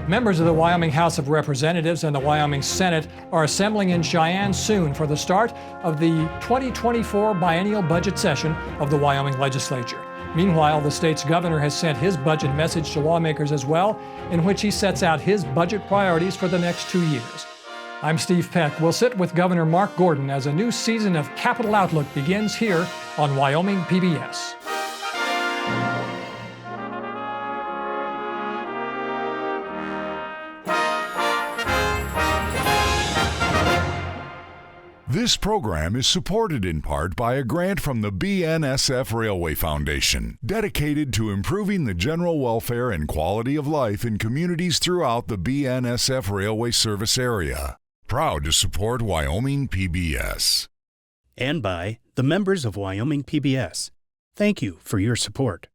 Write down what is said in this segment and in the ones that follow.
Members of the Wyoming House of Representatives and the Wyoming Senate are assembling in Cheyenne soon for the start of the 2024 biennial budget session of the Wyoming legislature. Meanwhile, the state's governor has sent his budget message to lawmakers as well, in which he sets out his budget priorities for the next 2 years. I'm Steve Peck. We'll sit with Governor Mark Gordon as a new season of Capital Outlook begins here on Wyoming PBS. This program is supported in part by a grant from the BNSF Railway Foundation, dedicated to improving the general welfare and quality of life in communities throughout the BNSF Railway service area. Proud to support Wyoming PBS. And by the members of Wyoming PBS. Thank you for your support.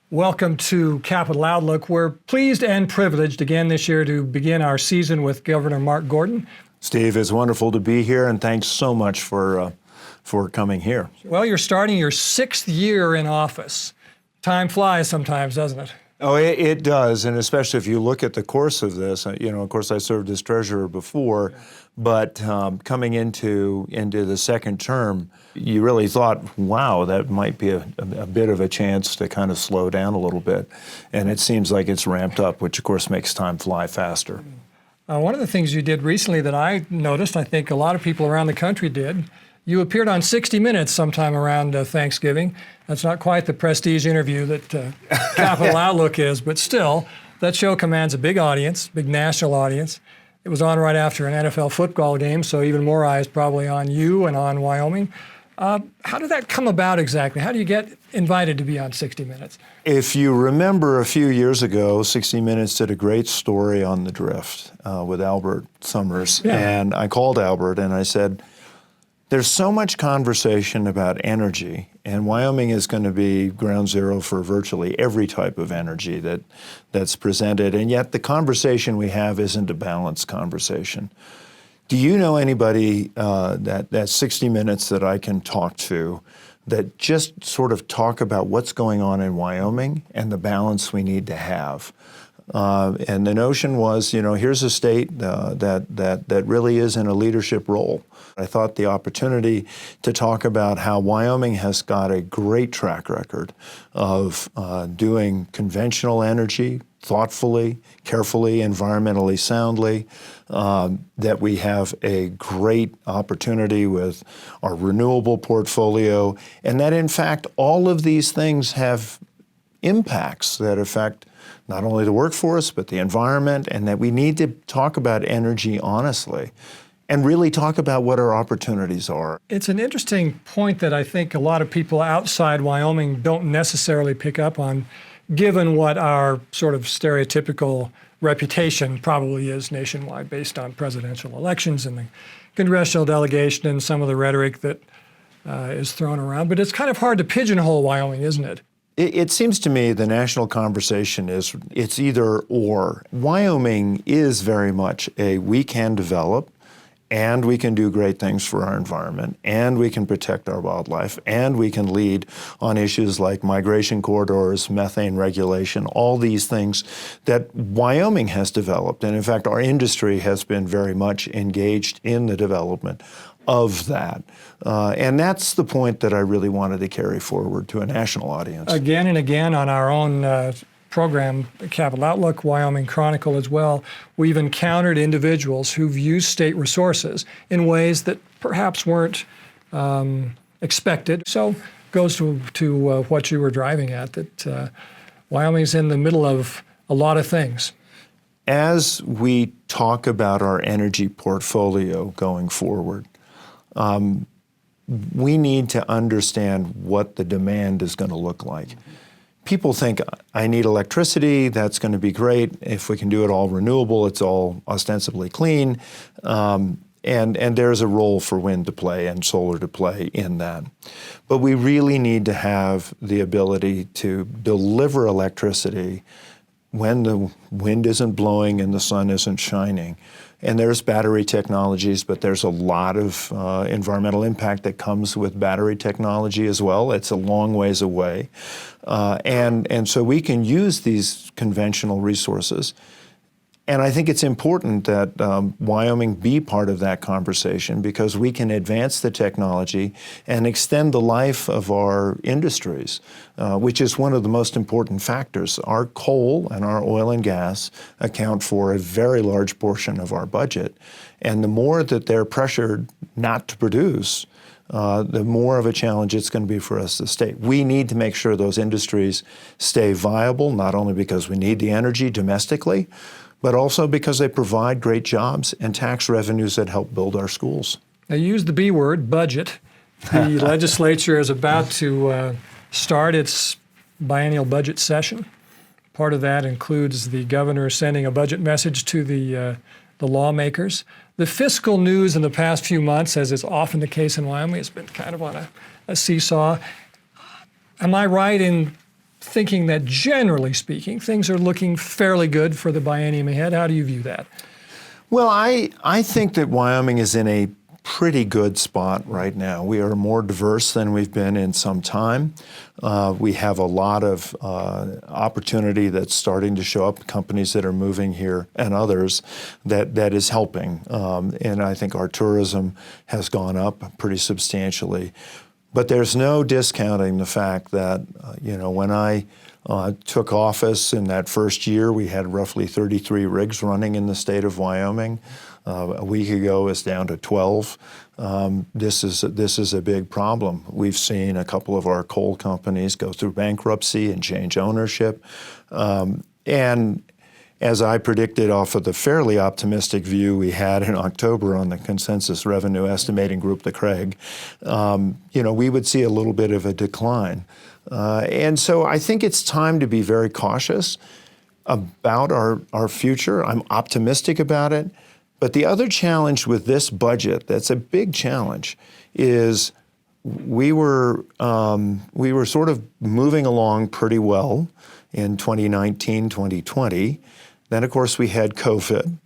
Welcome to Capital Outlook. We're pleased and privileged again this year to begin our season with Governor Mark Gordon. Steve, it's wonderful to be here, and thanks so much for coming here. Well, you're starting your 6th year in office. Time flies sometimes, doesn't it? Oh, it does, and especially if you look at the course of this. Of course, I served as treasurer before, but coming into the second term, you really thought, wow, that might be a bit of a chance to kind of slow down a little bit. And it seems like it's ramped up, which, of course, makes time fly faster. One of the things you did recently that I noticed, I think a lot of people around the country did, you appeared on 60 Minutes sometime around Thanksgiving. That's not quite the prestige interview that Capital Outlook is, but still, that show commands a big audience, big national audience. It was on right after an NFL football game, so even more eyes probably on you and on Wyoming. How did that come about exactly? How do you get invited to be on 60 Minutes? If you remember a few years ago, 60 Minutes did a great story on the drift with Albert Summers. Yeah. And I called Albert and I said, there's so much conversation about energy, and Wyoming is going to be ground zero for virtually every type of energy that's presented, and yet the conversation we have isn't a balanced conversation. Do you know anybody that 60 Minutes that I can talk to that just sort of talk about what's going on in Wyoming and the balance we need to have? And the notion was, here's a state that really is in a leadership role. I thought the opportunity to talk about how Wyoming has got a great track record of doing conventional energy thoughtfully, carefully, environmentally soundly, that we have a great opportunity with our renewable portfolio, and that in fact all of these things have impacts that affect not only the workforce but the environment, and that we need to talk about energy honestly and really talk about what our opportunities are. It's an interesting point that I think a lot of people outside Wyoming don't necessarily pick up on, given what our sort of stereotypical reputation probably is nationwide based on presidential elections and the congressional delegation and some of the rhetoric that is thrown around. But it's kind of hard to pigeonhole Wyoming, isn't it? It seems to me the national conversation is it's either or. Wyoming is very much we can develop, and we can do great things for our environment, and we can protect our wildlife, and we can lead on issues like migration corridors, methane regulation, all these things that Wyoming has developed. And in fact, our industry has been very much engaged in the development of that. And that's the point that I really wanted to carry forward to a national audience. Again and again on our own program, Capital Outlook, Wyoming Chronicle as well, we've encountered individuals who've used state resources in ways that perhaps weren't expected. So goes to what you were driving at, that Wyoming's in the middle of a lot of things. As we talk about our energy portfolio going forward, we need to understand what the demand is going to look like. People think, I need electricity, that's going to be great. If we can do it all renewable, it's all ostensibly clean. And there's a role for wind to play and solar to play in that. But we really need to have the ability to deliver electricity when the wind isn't blowing and the sun isn't shining. And there's battery technologies, but there's a lot of environmental impact that comes with battery technology as well. It's a long ways away. And so we can use these conventional resources. And I think it's important that Wyoming be part of that conversation because we can advance the technology and extend the life of our industries, which is one of the most important factors. Our coal and our oil and gas account for a very large portion of our budget. And the more that they're pressured not to produce, the more of a challenge it's going to be for us to stay. We need to make sure those industries stay viable, not only because we need the energy domestically, but also because they provide great jobs and tax revenues that help build our schools. Now, you used the B word, budget. The legislature is about to start its biennial budget session. Part of that includes the governor sending a budget message to the lawmakers. The fiscal news in the past few months, as is often the case in Wyoming, has been kind of on a seesaw. Am I right in thinking that, generally speaking, things are looking fairly good for the biennium ahead? How do you view that? Well, I think that Wyoming is in a pretty good spot right now. We are more diverse than we've been in some time. We have a lot of opportunity that's starting to show up, companies that are moving here and others that is helping. And I think our tourism has gone up pretty substantially. But there's no discounting the fact that, when I took office in that first year, we had roughly 33 rigs running in the state of Wyoming. A week ago, it's down to 12. This is a big problem. We've seen a couple of our coal companies go through bankruptcy and change ownership. And as I predicted off of the fairly optimistic view we had in October on the consensus revenue estimating group, the CREG, we would see a little bit of a decline. And so I think it's time to be very cautious about our future. I'm optimistic about it. But the other challenge with this budget, that's a big challenge, is we were sort of moving along pretty well in 2019, 2020. Then, of course, we had COVID.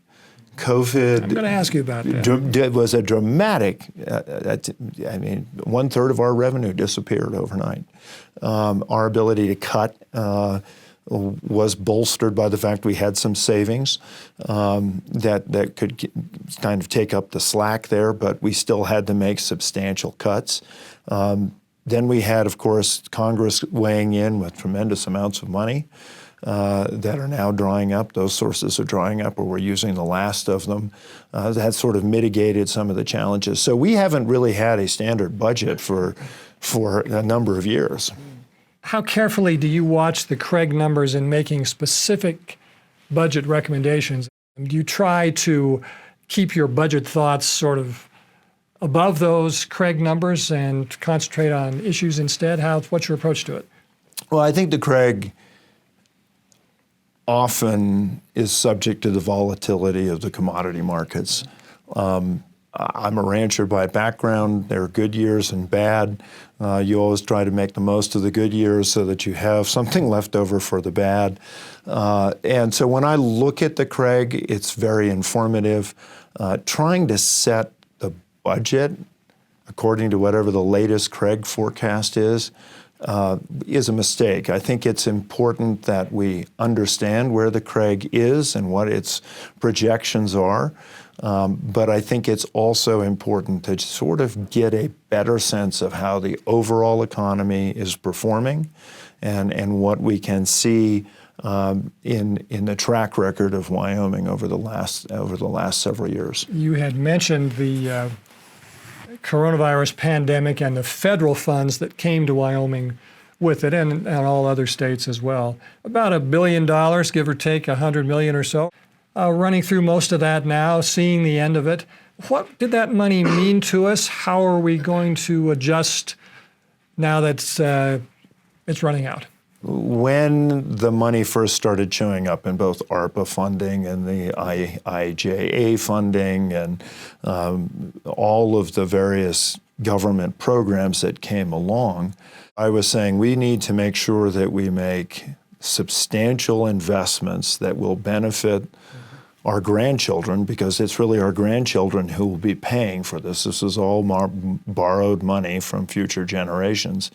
I'm going to ask you about that. Was a dramatic, 1/3 of our revenue disappeared overnight. Our ability to cut was bolstered by the fact we had some savings that could kind of take up the slack there, but we still had to make substantial cuts. Then we had, of course, Congress weighing in with tremendous amounts of money that are now drying up. Those sources are drying up, or we're using the last of them. That sort of mitigated some of the challenges. So we haven't really had a standard budget for a number of years. How carefully do you watch the CREG numbers in making specific budget recommendations? Do you try to keep your budget thoughts sort of above those CREG numbers and concentrate on issues instead? What's your approach to it? Well, I think the CREG often is subject to the volatility of the commodity markets. I'm a rancher by background. There are good years and bad. You always try to make the most of the good years so that you have something left over for the bad. And so when I look at the CREG, it's very informative. Trying to set the budget according to whatever the latest CREG forecast is a mistake. I think it's important that we understand where the CREG is and what its projections are. But I think it's also important to sort of get a better sense of how the overall economy is performing and what we can see in the track record of Wyoming over the last several years. You had mentioned the coronavirus pandemic and the federal funds that came to Wyoming with it, and all other states as well. About $1 billion, give or take, $100 million or so. Running through most of that now, seeing the end of it. What did that money mean to us? How are we going to adjust now that it's running out? When the money first started showing up in both ARPA funding and the IIJA funding and all of the various government programs that came along, I was saying we need to make sure that we make substantial investments that will benefit our grandchildren, because it's really our grandchildren who will be paying for this. This is all borrowed money from future generations.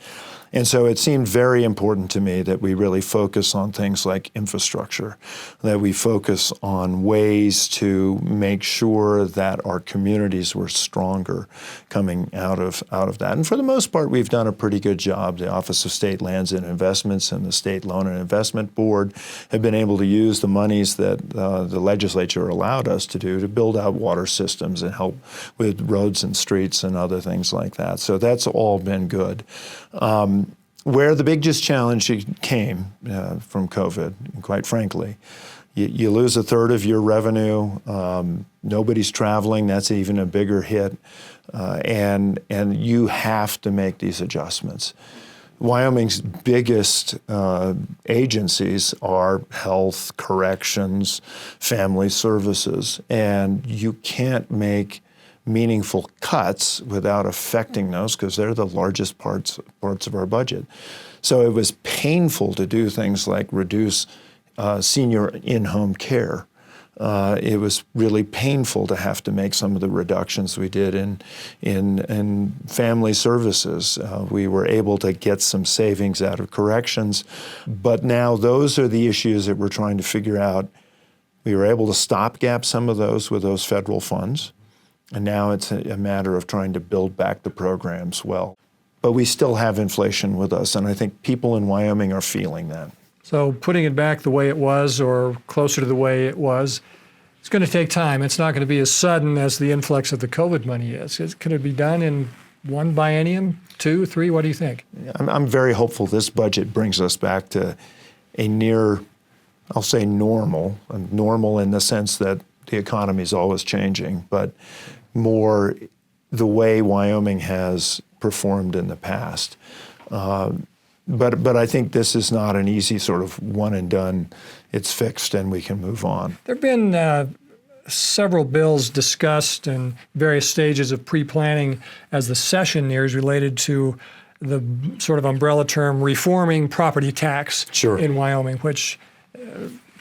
And so it seemed very important to me that we really focus on things like infrastructure, that we focus on ways to make sure that our communities were stronger coming out of that. And for the most part, we've done a pretty good job. The Office of State Lands and Investments and the State Loan and Investment Board have been able to use the monies that the legislature allowed us to do to build out water systems and help with roads and streets and other things like that. So that's all been good. Where the biggest challenge came from COVID, quite frankly, you lose a third of your revenue. Nobody's traveling. That's even a bigger hit, and you have to make these adjustments. Wyoming's biggest agencies are health, corrections, family services, and you can't make meaningful cuts without affecting those because they're the largest parts of our budget. So it was painful to do things like reduce senior in-home care. It was really painful to have to make some of the reductions we did in family services. We were able to get some savings out of corrections, but now those are the issues that we're trying to figure out. We were able to stopgap some of those with those federal funds. And now it's a matter of trying to build back the programs well. But we still have inflation with us, and I think people in Wyoming are feeling that. So putting it back the way it was or closer to the way it was, it's going to take time. It's not going to be as sudden as the influx of the COVID money is. Could it be done in one biennium, 2, 3? What do you think? I'm very hopeful this budget brings us back to a near, I'll say normal in the sense that the economy is always changing, but more the way Wyoming has performed in the past. But I think this is not an easy sort of one and done. It's fixed and we can move on. There have been several bills discussed in various stages of pre-planning as the session nears related to the sort of umbrella term reforming property tax in Wyoming, which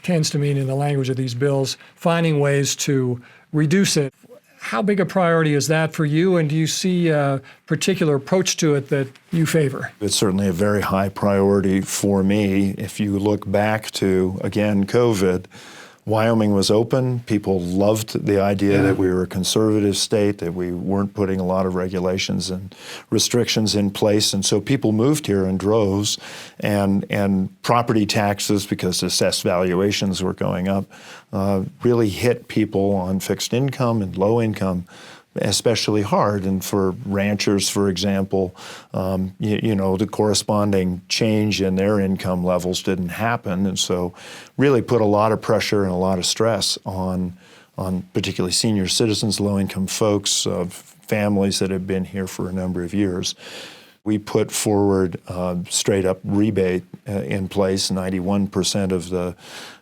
tends to mean in the language of these bills, finding ways to reduce it. How big a priority is that for you, and do you see a particular approach to it that you favor? It's certainly a very high priority for me. If you look back to, again, COVID, Wyoming was open. People loved the idea that we were a conservative state, that we weren't putting a lot of regulations and restrictions in place. And so people moved here in droves, and property taxes, because assessed valuations were going up, really hit people on fixed income and low income especially hard. And for ranchers, for example, the corresponding change in their income levels didn't happen. And so really put a lot of pressure and a lot of stress on particularly senior citizens, low-income folks, families that have been here for a number of years. We put forward straight-up rebate in place. 91% of the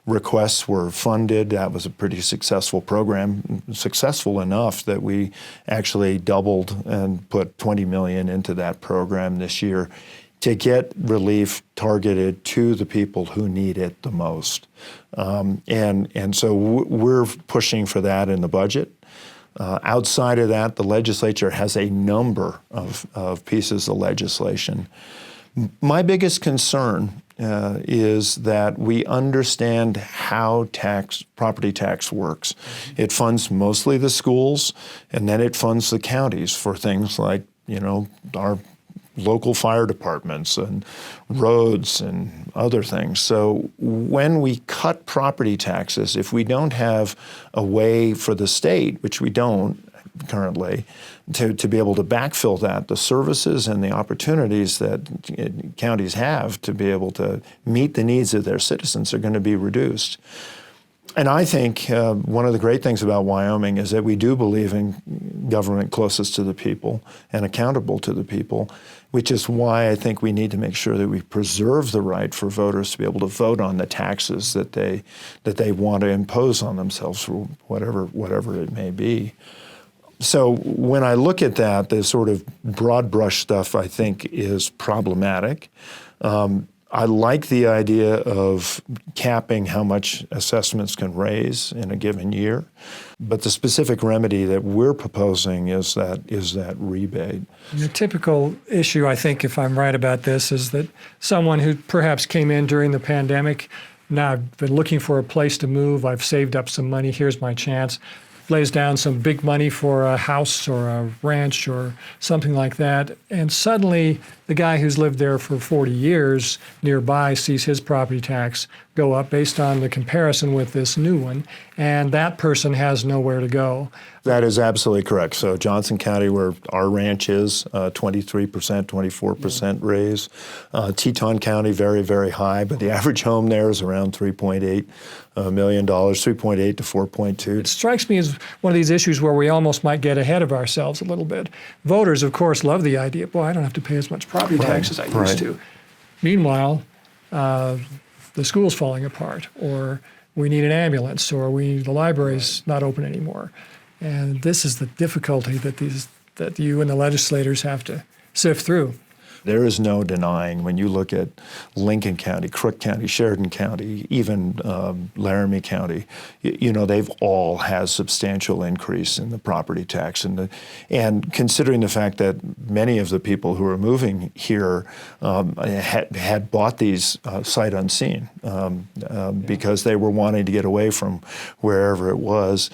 requests were funded. That was a pretty successful program, successful enough that we actually doubled and put $20 million into that program this year to get relief targeted to the people who need it the most. And so we're pushing for that in the budget. Outside of that, the legislature has a number of pieces of legislation. My biggest concern is that we understand how property tax works. It funds mostly the schools, and then it funds the counties for things like, our local fire departments and roads and other things. So when we cut property taxes, if we don't have a way for the state, which we don't currently, to be able to backfill that, the services and the opportunities that counties have to be able to meet the needs of their citizens are going to be reduced. And I think one of the great things about Wyoming is that we do believe in government closest to the people and accountable to the people, which is why I think we need to make sure that we preserve the right for voters to be able to vote on the taxes that they want to impose on themselves for whatever it may be. So when I look at that, the sort of broad brush stuff I think is problematic. I like the idea of capping how much assessments can raise in a given year, but the specific remedy that we're proposing is that rebate. The typical issue, I think, if I'm right about this, is that someone who perhaps came in during the pandemic, now I've been looking for a place to move, I've saved up some money, here's my chance, lays down some big money for a house or a ranch or something like that, and suddenly the guy who's lived there for 40 years nearby sees his property tax go up based on the comparison with this new one, and that person has nowhere to go. That is absolutely correct. So Johnson County, where our ranch is, 23%, 24% raise. Teton County, very, very high, but the average home there is around $3.8 million, 3.8 to 4.2. It strikes me as one of these issues where we almost might get ahead of ourselves a little bit. Voters, of course, love the idea, boy, I don't have to pay as much property tax as I used to. Meanwhile, the school's falling apart, or we need an ambulance, or the library's not open anymore. And this is the difficulty that you and the legislators have to sift through. There is no denying when you look at Lincoln County, Crook County, Sheridan County, even Laramie County, they've all had substantial increase in the property tax. And considering the fact that many of the people who are moving here had bought these sight unseen because they were wanting to get away from wherever it was.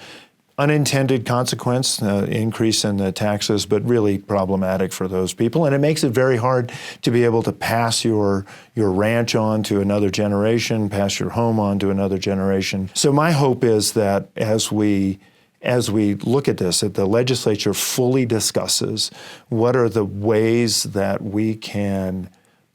Unintended consequence, increase in the taxes, but really problematic for those people. And it makes it very hard to be able to pass your ranch on to another generation, pass your home on to another generation. So my hope is that as we look at this, that the legislature fully discusses what are the ways that we can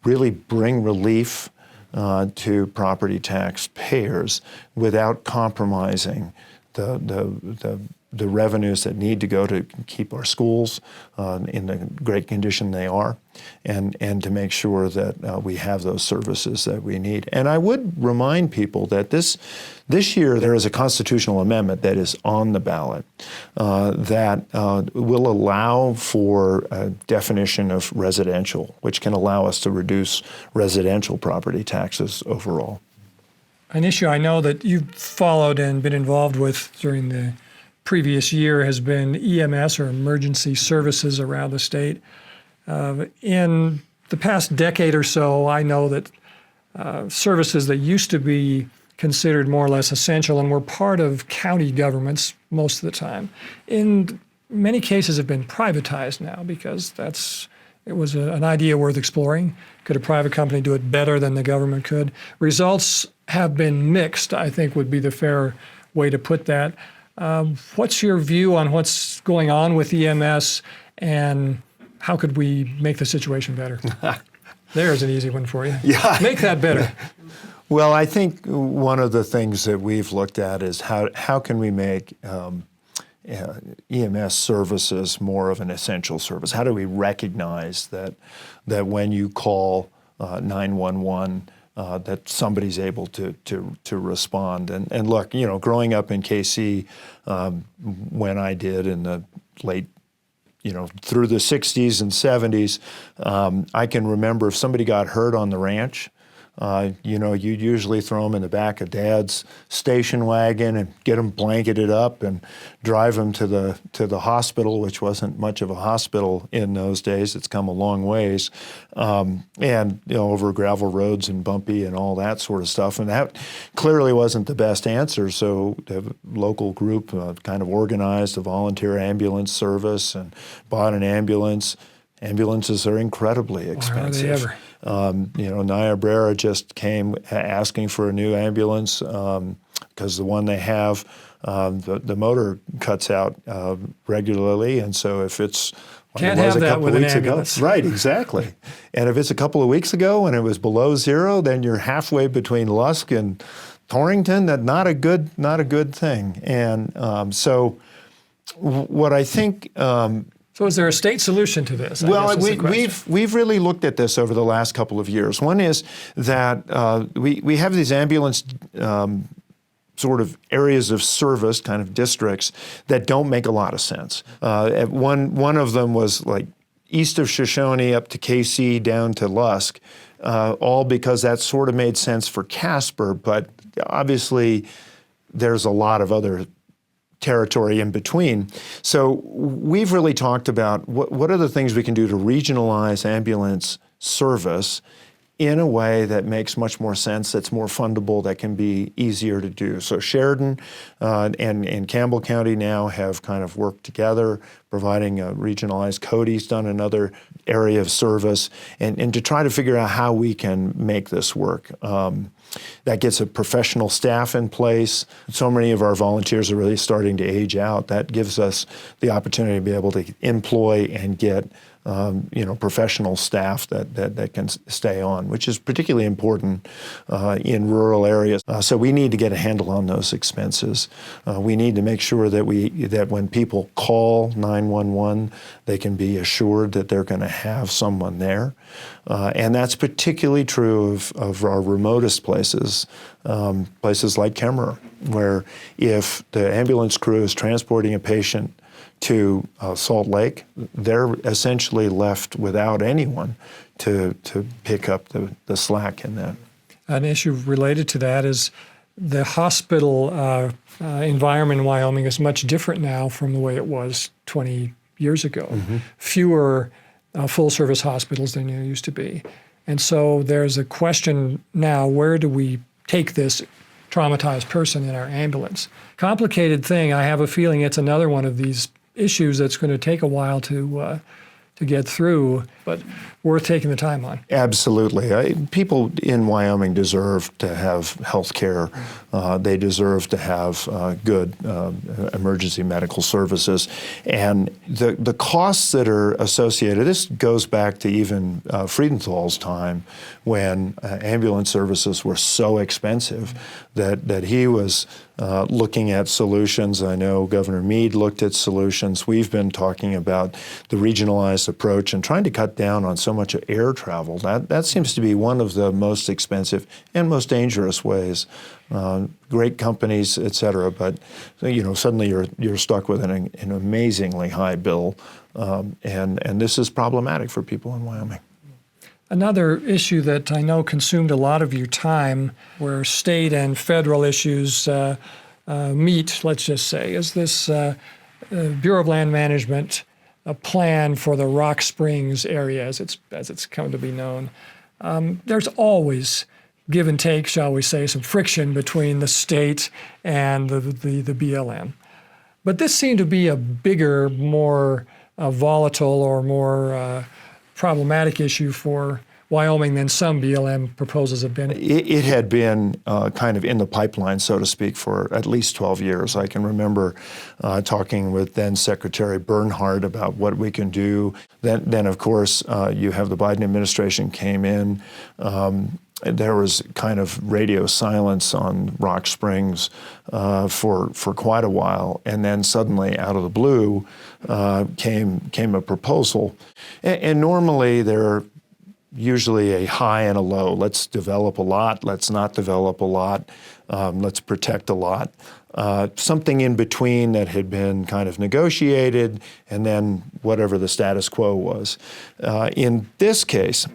really bring relief to property tax payers without compromising the revenues that need to go to keep our schools in the great condition they are, and to make sure that we have those services that we need. And I would remind people that this year there is a constitutional amendment that is on the ballot that will allow for a definition of residential, which can allow us to reduce residential property taxes overall. An issue I know that you've followed and been involved with during the previous year has been EMS, or emergency services, around the state. In the past decade or so, I know that services that used to be considered more or less essential and were part of county governments most of the time, in many cases have been privatized now, because it was an idea worth exploring. Could a private company do it better than the government could? Results have been mixed, I think would be the fair way to put that. What's your view on what's going on with EMS, and how could we make the situation better? There's an easy one for you. Yeah. Make that better. Well, I think one of the things that we've looked at is how can we make EMS services more of an essential service? How do we recognize that when you call 911, that somebody's able to respond? And look, growing up in KC, when I did in the late, through the 60s and 70s, I can remember if somebody got hurt on the ranch, you'd usually throw them in the back of Dad's station wagon and get them blanketed up and drive them to the hospital, which wasn't much of a hospital in those days. It's come a long ways, and over gravel roads and bumpy and all that sort of stuff. And that clearly wasn't the best answer. So the local group kind of organized a volunteer ambulance service and bought an ambulance. Ambulances are incredibly expensive. Why are they ever? Niobrara just came asking for a new ambulance because the one they have, the motor cuts out regularly, and so if it's Can't have that with an ambulance. Right, exactly. And if it's a couple of weeks ago and it was below zero, then you're halfway between Lusk and Torrington. That's not a good thing. And so what I think. So is there a state solution to this? Well, we've really looked at this over the last couple of years. One is that we have these ambulance sort of areas of service, kind of districts, that don't make a lot of sense. One of them was like east of Shoshone up to KC down to Lusk. all because that sort of made sense for Casper, but obviously there's a lot of other territory in between. So we've really talked about what are the things we can do to regionalize ambulance service in a way that makes much more sense, that's more fundable, that can be easier to do. So Sheridan and Campbell County now have kind of worked together, providing a regionalized. Cody's done another area of service, and to try to figure out how we can make this work. That gets a professional staff in place. So many of our volunteers are really starting to age out. That gives us the opportunity to be able to employ and get professional staff that can stay on, which is particularly important in rural areas. So we need to get a handle on those expenses. We need to make sure that when people call 911, they can be assured that they're going to have someone there. And that's particularly true of our remotest places, places like Kemmerer, where if the ambulance crew is transporting a patient to Salt Lake, they're essentially left without anyone to pick up the slack in that. An issue related to that is the hospital environment in Wyoming is much different now from the way it was 20 years ago. Mm-hmm. Fewer full-service hospitals than there used to be. And so there's a question now, where do we take this traumatized person in our ambulance? Complicated thing. I have a feeling it's another one of these issues that's going to take a while to get through, but worth taking the time on. Absolutely. People in Wyoming deserve to have health care. They deserve to have good emergency medical services. And the costs that are associated, this goes back to even Friedenthal's time when ambulance services were so expensive that he was looking at solutions. I know Governor Meade looked at solutions. We've been talking about the regionalized approach and trying to cut down on so much of air travel. That seems to be one of the most expensive and most dangerous ways. Great companies, et cetera, but suddenly you're stuck with an amazingly high bill, and this is problematic for people in Wyoming. Another issue that I know consumed a lot of your time, where state and federal issues meet, let's just say, is this Bureau of Land Management plan for the Rock Springs area, as it's come to be known. There's always give and take, shall we say, some friction between the state and the BLM. But this seemed to be a bigger, more volatile or more problematic issue for Wyoming than some BLM proposals have been. It had been kind of in the pipeline, so to speak, for at least 12 years. I can remember talking with then Secretary Bernhardt about what we can do. Then of course, you have the Biden administration came in. There was kind of radio silence on Rock Springs for quite a while, and then suddenly, out of the blue, came a proposal. And normally there are usually a high and a low. Let's develop a lot. Let's not develop a lot. Let's protect a lot. Something in between that had been kind of negotiated, and then whatever the status quo was. In this case,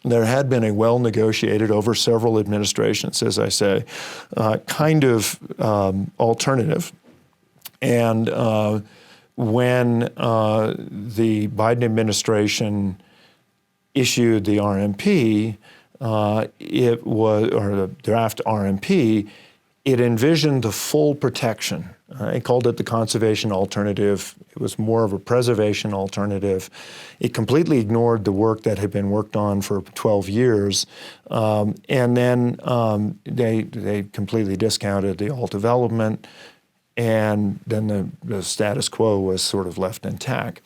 there had been a well-negotiated over several administrations, as I say, kind of alternative. And when the Biden administration issued the RMP, or the draft RMP, it envisioned the full protection. It called it the conservation alternative. It was more of a preservation alternative. It completely ignored the work that had been worked on for 12 years. And then they completely discounted the alt development, and then the status quo was sort of left intact.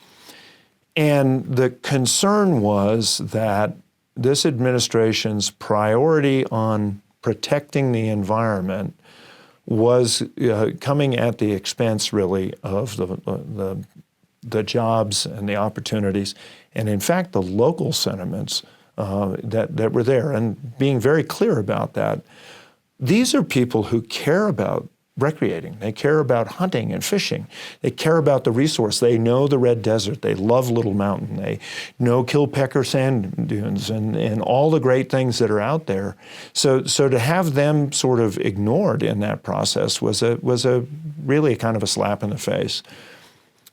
And the concern was that this administration's priority on protecting the environment was coming at the expense, really, of the jobs and the opportunities, and in fact, the local sentiments that were there, and being very clear about that. These are people who care about recreating. They care about hunting and fishing. They care about the resource. They know the Red Desert. They love Little Mountain. They know Kilpecker sand dunes and all the great things that are out there. So to have them sort of ignored in that process was a really kind of a slap in the face.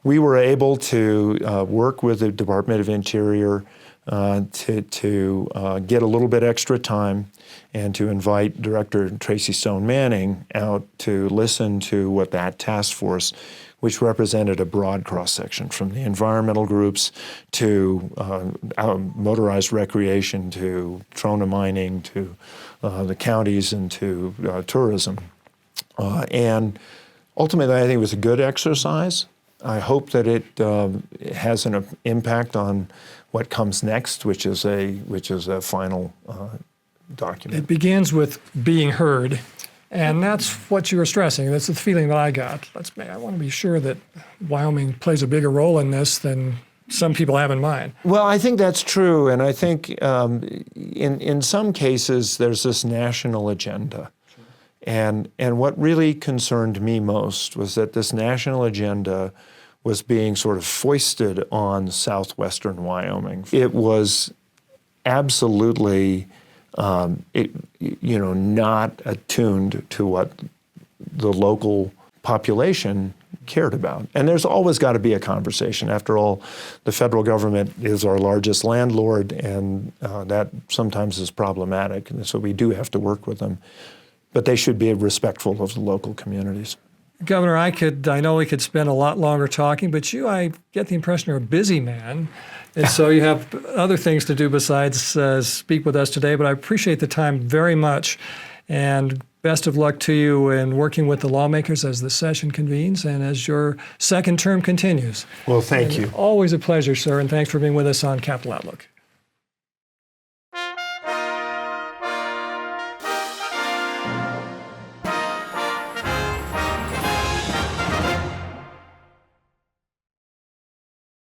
We were able to work with the Department of Interior to get a little bit extra time and to invite Director Tracy Stone Manning out to listen to what that task force, which represented a broad cross-section from the environmental groups to motorized recreation to trona mining to the counties and to tourism. And ultimately, I think it was a good exercise. I hope that it has an impact on what comes next, which is a final document. It begins with being heard, and that's what you were stressing. That's the feeling that I got. I want to be sure that Wyoming plays a bigger role in this than some people have in mind. Well, I think that's true, and I think in some cases there's this national agenda. And what really concerned me most was that this national agenda was being sort of foisted on southwestern Wyoming. It was absolutely, not attuned to what the local population cared about. And there's always got to be a conversation. After all, the federal government is our largest landlord, and that sometimes is problematic. And so we do have to work with them. But they should be respectful of the local communities. Governor, I know we could spend a lot longer talking, but I get the impression you're a busy man. And so you have other things to do besides speak with us today. But I appreciate the time very much. And best of luck to you in working with the lawmakers as the session convenes and as your second term continues. Well, thank you. Always a pleasure, sir. And thanks for being with us on Capital Outlook.